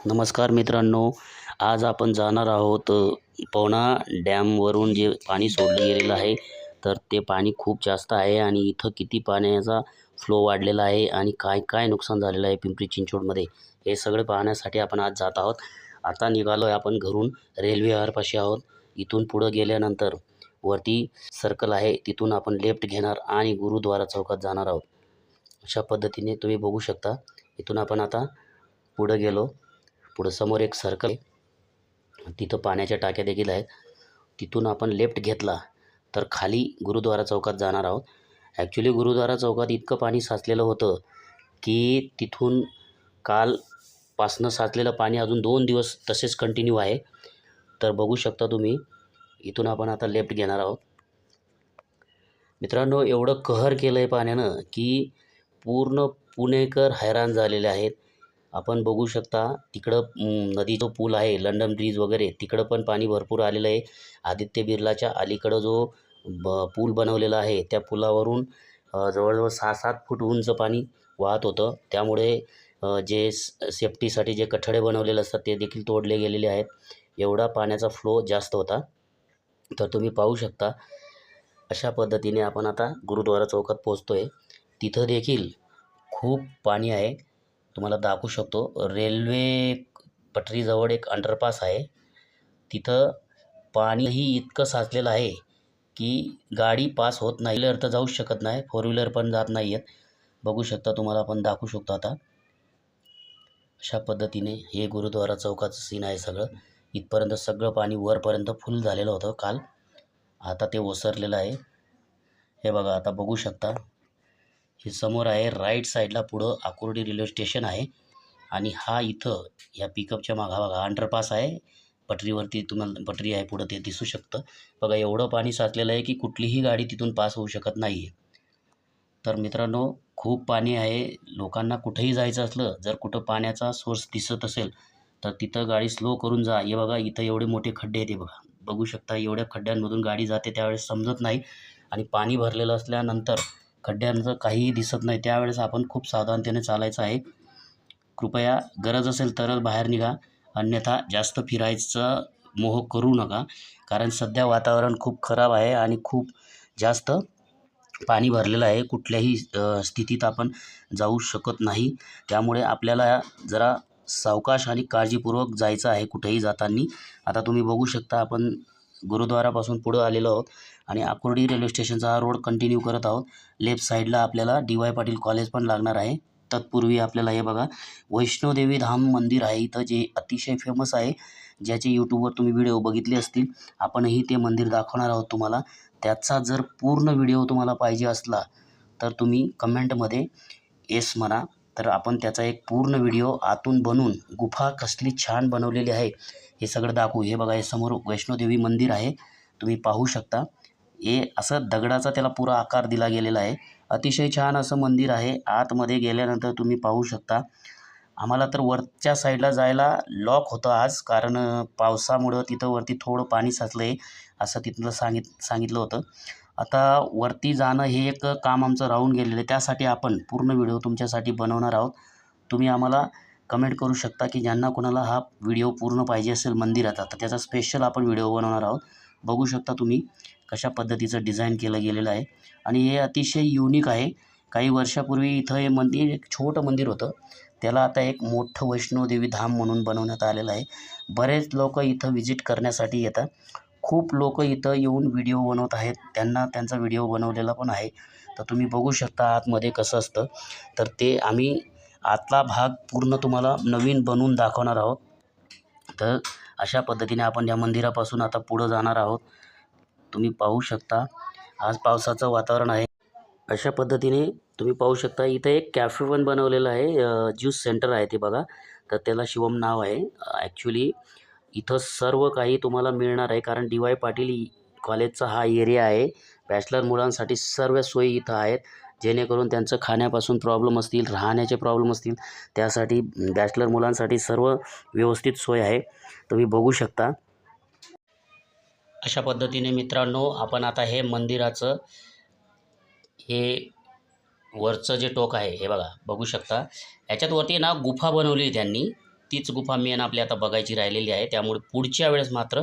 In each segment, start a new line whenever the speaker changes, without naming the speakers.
नमस्कार मित्रांनो, आज आपण जाणार आहोत पवना डॅमवरून जे पाणी सोडलं गेलेलं आहे, तर ते पाणी खूप जास्त आहे आणि इथं किती पाण्याचा फ्लो वाढलेला आहे आणि काय नुकसान झालेलं आहे पिंपरी चिंचवडमध्ये, हे सगळं पाहण्यासाठी आपण आज जात आहोत. आता निघालो आहे आपण घरून, रेल्वे आरपाशी आहोत. इथून पुढं गेल्यानंतर वरती सर्कल आहे, तिथून आपण लेफ्ट घेणार आणि गुरुद्वारा चौकात जाणार आहोत. अशा पद्धतीने तुम्ही बघू शकता. इथून आपण आता पुढं गेलो, पुढं समोर एक सर्कल आहे, तिथं पाण्याच्या टाक्या देखील आहेत. तिथून आपण लेफ्ट घेतला तर खाली गुरुद्वारा चौकात जाणार आहोत. ॲक्च्युली गुरुद्वारा चौकात इतकं पाणी साचलेलं होतं की तिथून कालपासनं साचलेलं पाणी अजून 2 दिवस तसेच कंटिन्यू आहे. तर बघू शकता तुम्ही. इथून आपण आता लेफ्ट घेणार आहोत. मित्रांनो, एवढं कहर केलं आहे पाण्यानं की पूर्ण पुणेकर हैराण झालेले आहेत. आपण बघू शकता तिकडं नदीचा पूल आहे, लंडन ब्रिज वगैरे, तिकडं पण पाणी भरपूर आलेलं आहे. आदित्य बिर्लाच्या अलीकडं जो पूल बनवलेला आहे, त्या पुलावरून जवळजवळ 6-7 फूट उंच पाणी वाहत होतं. त्यामुळे जे सेफ्टीसाठी जे कठडे बनवलेले असतात ते देखील तोडले गेलेले आहेत. एवढा पाण्याचा फ्लो जास्त होता. तर तुम्ही पाहू शकता. अशा पद्धतीने आपण आता गुरुद्वारा चौकात पोहोचतो आहे. तिथं देखील खूप पाणी आहे. तुम्हाला दाखवू शकतो. रेल्वे पटरीजवळ एक अंडरपास आहे. तिथं पाणीही इतकं साचलेलं आहे की गाडी पास होत नाही. फोर व्हीलर तर जाऊच शकत नाही, फोर व्हीलर पण जात नाही आहेत. बघू शकता, तुम्हाला आपण दाखवू शकतो आता. अशा पद्धतीने हे गुरुद्वारा चौकाचं सीन आहे सगळं. इथपर्यंत सगळं पाणी वरपर्यंत फुल झालेलं होतं काल. आता ते ओसरलेलं आहे. हे बघा, आता बघू शकता. हे समोर आहे राईट साईडला, पुढं आकुर्डी रेल्वे स्टेशन आहे आणि हा इथं या पिकअपच्या मागं बघा अंडरपास आहे. पटरीवरती तुम्हाला पटरी आहे, पुढं ते दिसू शकतं. बघा, एवढं पाणी साचलेलं आहे की कुठलीही गाडी तिथून पास होऊ शकत नाही आहे. तर मित्रांनो, खूप पाणी आहे. लोकांना कुठेही जायचं असलं, जर कुठं पाण्याचा सोर्स दिसत असेल तर तिथं गाडी स्लो करून जा. हे बघा, इथं एवढे मोठे खड्डे आहेत. हे बघा, बघू शकता. एवढ्या खड्ड्यांमधून गाडी जाते त्यावेळेस समजत नाही आणि पाणी भरलेलं असल्यानंतर खड्ड्यांचं काहीही दिसत नाही. त्यावेळेस आपण खूप सावधानतेने चालायचं आहे. कृपया गरज असेल तरच बाहेर निघा, अन्यथा जास्त फिरायचा मोह करू नका. कारण सध्या वातावरण खूप खराब आहे आणि खूप जास्त पाणी भरलेलं आहे. कुठल्याही स्थितीत आपण जाऊ शकत नाही. त्यामुळे आपल्याला जरा सावकाश आणि काळजीपूर्वक जायचं आहे कुठेही जाताना. आता तुम्ही बघू शकता, आपण गुरुद्वारापासून पुढं आलेलो आहोत आणि आकुर्डी रेल्वे स्टेशनचा हा रोड कंटिन्यू करत आहोत. लेफ्ट साईडला आपल्याला DY पाटील कॉलेज पण लागणार आहे. तत्पूर्वी आपल्याला हे बघा, वैष्णोदेवी धाम मंदिर आहे इथं, जे अतिशय फेमस आहे, ज्याचे यूट्यूबवर तुम्ही व्हिडिओ बघितले असतील. आपणही ते मंदिर दाखवणार आहोत तुम्हाला. त्याचा जर पूर्ण व्हिडिओ तुम्हाला पाहिजे असला तर तुम्ही कमेंटमध्ये येस म्हणा. तर आपण त्याचा एक पूर्ण व्हिडिओ आतून बनवून, गुफा कसली छान बनवलेली आहे हे सगळं दाखवू. हे बघा, हे समोर वैष्णोदेवी मंदिर आहे, तुम्ही पाहू शकता. हे असं दगडाचा त्याला पुरा आकार दिला गेलेला आहे. अतिशय छान असं मंदिर आहे. आतमध्ये गेल्यानंतर तुम्ही पाहू शकता. आम्हाला तर वरच्या साईडला जायला लॉक होतं आज, कारण पावसामुळं तिथं वरती थोडं पाणी साचलं आहे असं तिथलं सांगितलं होतं. आता वरती जाणं हे एक काम आमचं राहून गेलेलं आहे. त्यासाठी आपण पूर्ण व्हिडिओ तुमच्यासाठी बनवणार आहोत. तुम्ही आम्हाला कमेंट करू शकता की ज्यांना कोणाला हा व्हिडिओ पूर्ण पाहिजे असेल मंदिराचा, तर त्याचा स्पेशल आपण व्हिडिओ बनवणार आहोत. बघू शकता तुम्ही कशा पद्धतीचं डिझाईन केलं गेलेलं आहे आणि हे अतिशय युनिक आहे. काही वर्षापूर्वी इथं हे मंदिर एक छोटं मंदिर होतं, त्याला आता एक मोठं वैष्णोदेवी धाम म्हणून बनवण्यात आलेलं आहे. बरेच लोक इथं व्हिजिट करण्यासाठी येतात. खूप लोक इथं येऊन व्हिडिओ बनवत आहेत. त्यांना त्यांचा व्हिडिओ बनवलेला पण आहे. तर तुम्ही बघू शकता आतमध्ये कसं असतं. तर ते आम्ही आतला भाग पूर्ण तुम्हाला नवीन बनवून दाखवणार आहोत. तर अशा पद्धतीने आपण या मंदिरापासून आता पुढं जाणार आहोत. तुम्ही पाहू शकता, आज पावसाचं वातावरण आहे. अशा पद्धतीने तुम्ही पाहू शकता, इथं एक कॅफे पण बनवलेलं आहे, ज्यूस सेंटर आहे ते बघा. तर त्याला शिवम नाव आहे. ॲक्च्युली इथं सर्व काही तुम्हाला मिळणार आहे, कारण DY पाटील कॉलेजचा हा एरिया आहे. बॅचलर मुलांसाठी सर्व सोयी इथं आहेत, जेणेकरून त्यांचं खाण्यापासून प्रॉब्लेम असतील, राहण्याचे प्रॉब्लेम असतील, त्यासाठी बॅचलर मुलांसाठी सर्व व्यवस्थित सोय आहे. तुम्ही बघू शकता. अशा पद्धतीने मित्रांनो, आपण आता हे मंदिराचं हे वरचं जे टोक आहे हे बघा, बघू शकता. याच्यात वरती ना गुफा बनवली त्यांनी. तीच गुफा मेन आपली आता बघायची राहिलेली आहे. त्यामुळे पुढच्या वेळेस मात्र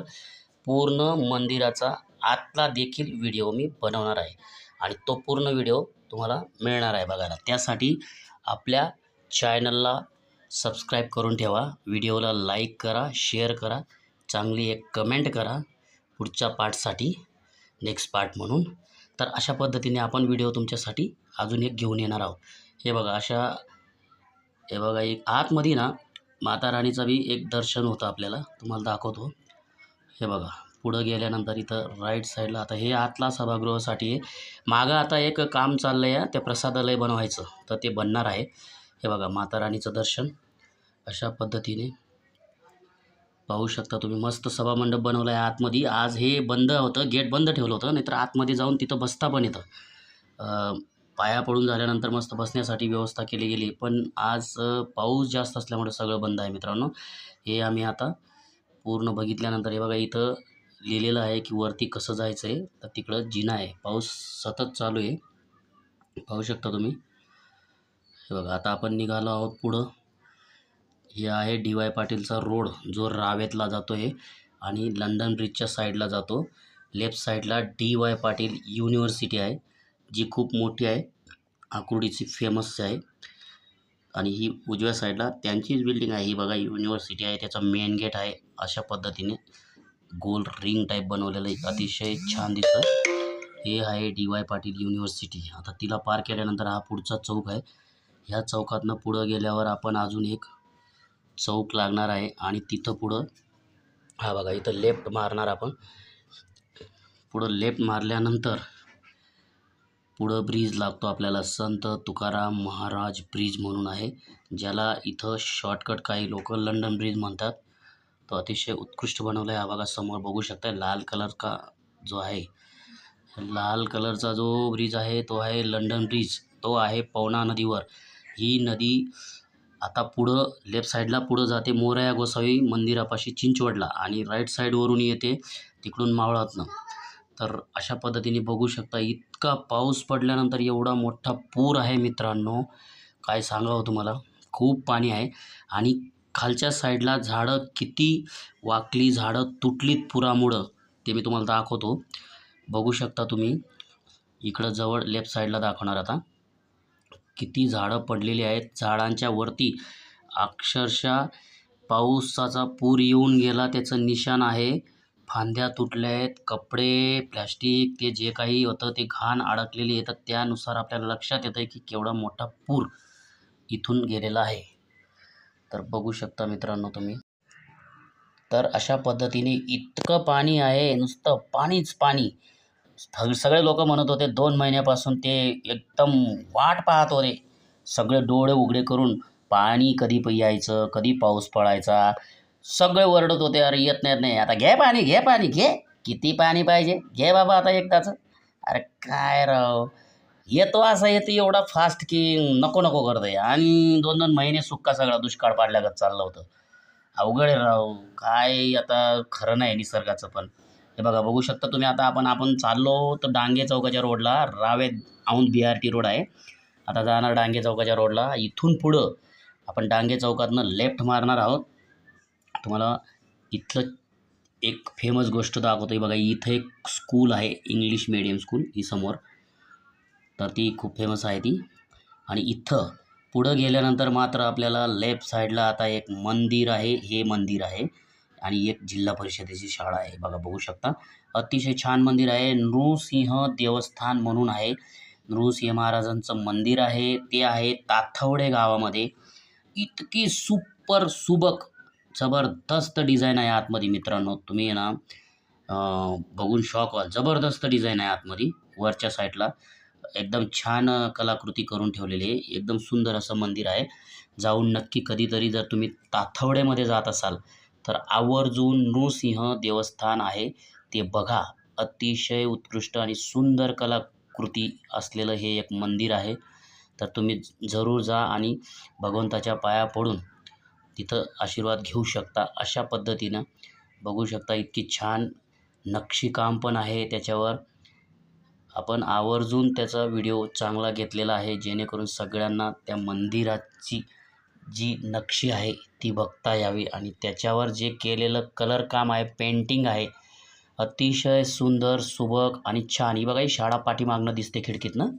पूर्ण मंदिराचा आतला देखील व्हिडिओ मी बनवणार आहे आणि तो पूर्ण व्हिडिओ तुम्हाला मिळणार आहे बघायला. त्यासाठी आपल्या चॅनलला सबस्क्राईब करून ठेवा, व्हिडिओला लाईक करा, शेअर करा, चांगली एक कमेंट करा पुढच्या पार्टसाठी, नेक्स्ट पार्ट म्हणून. तर अशा पद्धतीने आपण व्हिडिओ तुमच्यासाठी अजून एक घेऊन येणार आहोत. हे बघा हे बघा एक आतमध्ये ना माता राणीचा बी एक दर्शन होतं आपल्याला, तुम्हाला दाखवतो. हे बघा पुढं गेल्यानंतर इथं राईट साईडला आता हे आतला सभागृहासाठी आहे. मागं आता एक काम चाललं आहे, त्या प्रसादालय बनवायचं, तर ते बनणार आहे. हे बघा माता राणीचं दर्शन अशा पद्धतीने पाहू शकता तुम्ही. मस्त सभामंडप बनवला आहे आतमध्ये. आज हे बंद होतं, गेट बंद ठेवलं होतं, नाहीतर आतमध्ये जाऊन तिथं बसता पण येतं. पाया पडून झाल्यानंतर मस्त बसण्यासाठी व्यवस्था केली गेली, पण आज पाऊस जास्त असल्यामुळे सगळं बंद आहे मित्रांनो. हे आम्ही आता पूर्ण बघितल्यानंतर हे बघा इथं लिहिलेलं आहे की वरती कसं जायचं आहे, तर तिकडं जिना आहे. पाऊस सतत चालू आहे, पाहू शकता तुम्ही. हे बघा आता आपण निघालो आहोत पुढं. हे आहे डी.वाय. पाटीलचा रोड, जो रावेतला जातो आहे आणि लंडन ब्रिजच्या साईडला जातो. लेफ्ट साईडला डी.वाय. पाटील युनिव्हर्सिटी आहे, जी खूप मोठी आहे, आकुर्डीची फेमस आहे. आणि ही उजव्या साईडला त्यांचीच बिल्डिंग आहे. ही बघा युनिव्हर्सिटी आहे, त्याचा मेन गेट आहे. अशा पद्धतीने गोल रिंग टाईप बनवलेलं आहे, अतिशय छान दिसतं. हे आहे डी.वाय. पाटील युनिव्हर्सिटी. आता तिला पार केल्यानंतर हा पुढचा चौक आहे. ह्या चौकातनं पुढं गेल्यावर आपण अजून एक चौक लागणार आहे आणि तिथं पुढं हा बघा इथं लेफ्ट मारणार आपण. पुढं लेफ्ट मारल्यानंतर पुढं ब्रिज लागतो आपल्याला, संत तुकाराम महाराज ब्रिज म्हणून आहे, ज्याला इथं शॉर्टकट काही लोक लंडन ब्रिज म्हणतात. तो अतिशय उत्कृष्ट बनवला आहे. हा बघा समोर बघू शकता लाल कलर का जो आहे, लाल कलरचा जो ब्रिज आहे तो आहे लंडन ब्रिज. तो आहे पवना नदीवर. ही नदी आता पुढं लेफ्ट साईडला पुढं जाते मोरया गोसावी मंदिरापाशी चिंचवडला आणि राईट साईडवरून येते तिकडून मावळातनं. तर अशा पद्धतीने बघू शकता इतका पाऊस पडल्यानंतर एवढा मोठा पूर आहे मित्रांनो, काय सांगावं तुम्हाला. खूप पाणी आहे आणि खालच्या साईडला झाडं किती वाकली, झाडं तुटलीत पुरामुळं, ते मी तुम्हाला दाखवतो. बघू शकता तुम्ही इकडं जवळ लेफ्ट साईडला दाखवणार आता. किती झाडं पडलेली आहेत, झाडांच्या वरती अक्षरशः पावसाचा पूर येऊन गेला त्याचं निशाण आहे. फांद्या तुटल्या आहेत, कपडे, प्लॅस्टिक, ते जे काही होतं ते घाण अडकलेली आहे. तर त्यानुसार आपल्याला लक्षात येतं की केवढा मोठा पूर इथून गेलेला आहे. तर बघू शकता मित्रांनो तुम्ही. तर अशा पद्धतीने इतकं पाणी आहे, नुसतं पाणीच पाणी. सगळे लोक म्हणत होते 2 महिन्यापासून ते एकदम वाट पाहत होते, सगळे डोळे उघडे करून, पाणी कधी यायचं, कधी पाऊस पडायचा. सगळे ओरडत होते, अरे येत नाही, येत नाही, आता घे पाणी, घे पाणी, घे, किती पाणी पाहिजे, घे बाबा आता एकदाचं. अरे काय राव, येतो असा येतो एवढा फास्ट की नको नको करतंय आणि 2-2 महिने सुक्का सगळा दुष्काळ पाडल्यागत चाललं होतं. अवघड आहे राव, काय आता खरं नाही निसर्गाचं पण. हे बघा बघू शकता तुम्ही. आता आपण चाललो तर डांगे चौकाच्या रोडला, रावेत औंध BRT रोड आहे. आता जाणार डांगे चौकाच्या रोडला. इथून पुढं आपण डांगे चौकातनं लेफ्ट मारणार आहोत. तुम्हाला इथलं एक फेमस गोष्ट दाखवतो आहे बघा. इथं एक स्कूल आहे, इंग्लिश मीडियम स्कूल, ही समोर. तर ती खूप फेमस आहे ती. आणि इथं पुढं गेल्यानंतर मात्र आपल्याला लेफ्ट साईडला आता एक मंदिर आहे, हे मंदिर आहे आणि एक जिल्हा परिषदेची शाळा आहे. बघा बघू शकता, अतिशय छान मंदिर आहे. नृसिंह देवस्थान म्हणून आहे, नृसिंह महाराजांचं मंदिर आहे. ते आहे ताथवडे गावामध्ये. इतकी सुपर सुबक जबरदस्त डिझाईन आहे आतमध्ये मित्रांनो. तुम्ही ना बघून शॉक व्हाल. जबरदस्त डिझाईन आहे आतमध्ये. वरच्या साईडला एकदम छान कलाकृती करून ठेवलेली आहे. एकदम सुंदर असं मंदिर आहे. जाऊन नक्की कधीतरी जर तुम्ही ताथवड्यामध्ये जात असाल तर आवर्जून नृसिंह देवस्थान आहे ते बघा. अतिशय उत्कृष्ट आणि सुंदर कलाकृती असलेलं हे एक मंदिर आहे. तर तुम्ही जरूर जा आणि भगवंताच्या पाया पडून तिथं आशीर्वाद घेऊ शकता. अशा पद्धतीनं बघू शकता, इतकी छान नक्षीकाम पण आहे त्याच्यावर. आपण आवर्जून त्याचा व्हिडिओ चांगला घेतलेला आहे, जेणेकरून सगळ्यांना त्या मंदिराची जी नक्षी आहे ती बघता यावी आणि त्याच्यावर जे केलेलं कलर काम आहे, पेंटिंग आहे, अतिशय सुंदर, सुबक आणि छान. ही बघा, ही शाळा पाठीमागनं दिसते खिडकीतनं.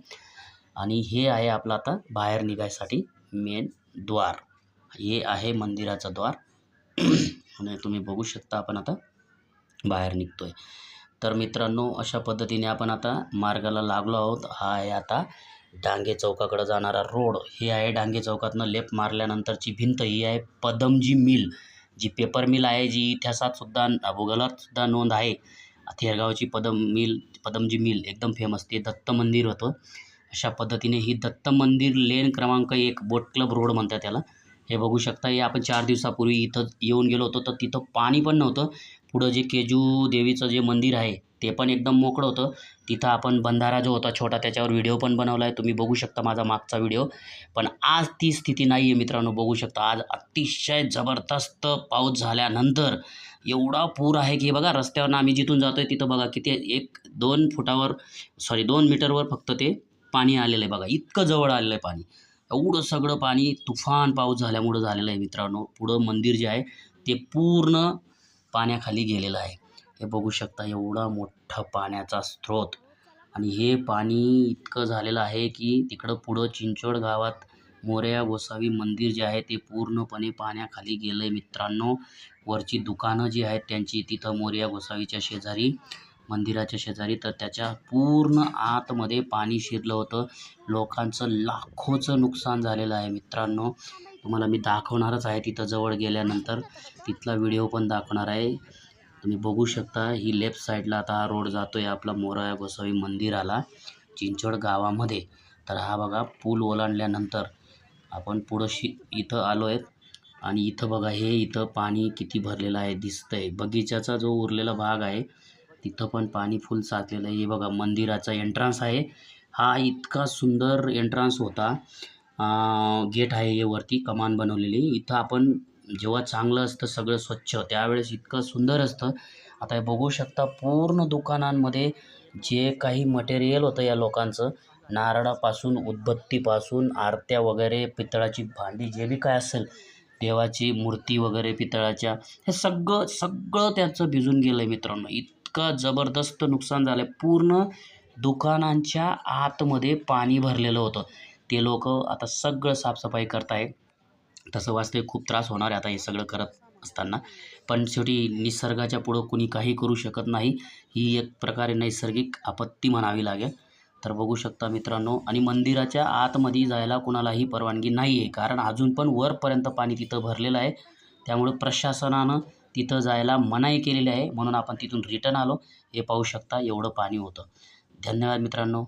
आणि हे आहे आपलं आता बाहेर निघायसाठी मेन द्वार. हे आहे मंदिराचं द्वार. आणि तुम्ही बघू शकता आपण आता बाहेर निघतोय. तर मित्रांनो, अशा पद्धतीने आपण आता मार्गाला लागलो आहोत. हा आहे आता डांगे चौकाकडे जाणारा रोड. हे आहे डांगे चौकातनं लेफ्ट मारल्यानंतरची भिंत. ही आहे पदमजी मिल, जी पेपर मिल आहे, जी इतिहासात सुद्धा भूगोलात सुद्धा नोंद आहे. थेरगावची पदमजी मिल एकदम फेमस. ते दत्त मंदिर होतं. अशा पद्धतीने ही दत्त मंदिर लेन क्रमांक 1 बोट क्लब रोड म्हणतात त्याला. हे बघू शकता. हे आपण 4 दिवसापूर्वी इथं येऊन गेलो होतो, तर तिथं पाणी पण नव्हतं. पुढं जे केजू देवीचं जे मंदिर आहे ते पण एकदम मोकळं होतं. तिथं आपण बंधारा जो होता छोटा, त्याच्यावर व्हिडिओ पण बनवला आहे. तुम्ही बघू शकता माझा मागचा व्हिडिओ. पण आज ती स्थिती नाही आहे मित्रांनो. बघू शकता आज अतिशय जबरदस्त पाऊस झाल्यानंतर एवढा पूर आहे की बघा, रस्त्यावरनं आम्ही जिथून जातोय तिथं बघा किती 2 मीटरवर फक्त ते पाणी आलेलं आहे बघा. इतकं जवळ आलेलं आहे पाणी. एवढं सगळं पाणी तुफान पाऊस झाल्यामुळं झालेलं आहे मित्रांनो. पुढं मंदिर जे आहे ते पूर्ण पाण्याखाली गेलेलं आहे. हे बघू शकता, एवढा मोठा पाण्याचा स्रोत. आणि हे पाणी इतकं झालेलं आहे की तिकडं पुढं चिंचवड गावात मोरया गोसावी मंदिर जे आहे ते पूर्णपणे पाण्याखाली गेलं आहे मित्रांनो. वरची दुकानं जी आहेत त्यांची तिथं मोरया गोसावीच्या शेजारी, मंदिराच्या शेजारी, तर त्याच्या पूर्ण आतमध्ये पाणी शिरलं होतं. लोकांचं लाखोचं नुकसान झालेलं आहे मित्रांनो. तुम्हाला मी दाखवणारच आहे तिथं जवळ गेल्यानंतर. तिथला व्हिडिओ पण दाखवणार आहे. तुम्ही बघू शकता. ही लेफ्ट साईडला आता हा रोड जातोय आपला मोरया गोसावी मंदिराला चिंचवड गावामध्ये. तर हा बघा पूल ओलांडल्यानंतर आपण पुढं इथं आलो आहेत. आणि इथं बघा, हे इथं पाणी किती भरलेलं आहे दिसतंय. बगीचाचा जो उरलेला भाग आहे तिथं पण पाणी फुल साचलेलं आहे. हे बघा मंदिराचा एंट्रन्स आहे. हा इतका सुंदर एंट्रन्स होता. गेट आहे हे वरती कमान बनवलेली. इथं आपण जेव्हा चांगलं असतं सगळं स्वच्छ त्यावेळेस इतकं सुंदर असतं. आता हे बघू शकता पूर्ण दुकानांमध्ये जे काही मटेरियल होतं या लोकांचं, नारळापासून, उदबत्तीपासून, आरत्या वगैरे, पितळाची भांडी, जे बी काय असेल, देवाची मूर्ती वगैरे पितळाच्या, हे सगळं त्याचं भिजून गेलं आहे मित्रांनो. इतकं जबरदस्त नुकसान झालं आहे. पूर्ण दुकानांच्या आतमध्ये पाणी भरलेलं होतं. ते लोकं आता सगळं साफसफाई करत आहे. तसं वास्तविक खूप त्रास होणार आहे आता हे सगळं करत असताना. पण शेवटी निसर्गाच्या पुढं कुणी काही करू शकत नाही. ही एक प्रकारे नैसर्गिक आपत्ती म्हणावी लागेल. तर बघू शकता मित्रांनो. आणि मंदिराच्या आतमध्ये जायला कुणालाही परवानगी नाही आहे, कारण अजून पण वरपर्यंत पाणी तिथं भरलेलं आहे. त्यामुळे प्रशासनानं तिथं जायला मनाई केलेली आहे. म्हणून आपण तिथून रिटर्न आलो. हे पाहू शकता एवढं पाणी होतं. धन्यवाद मित्रांनो.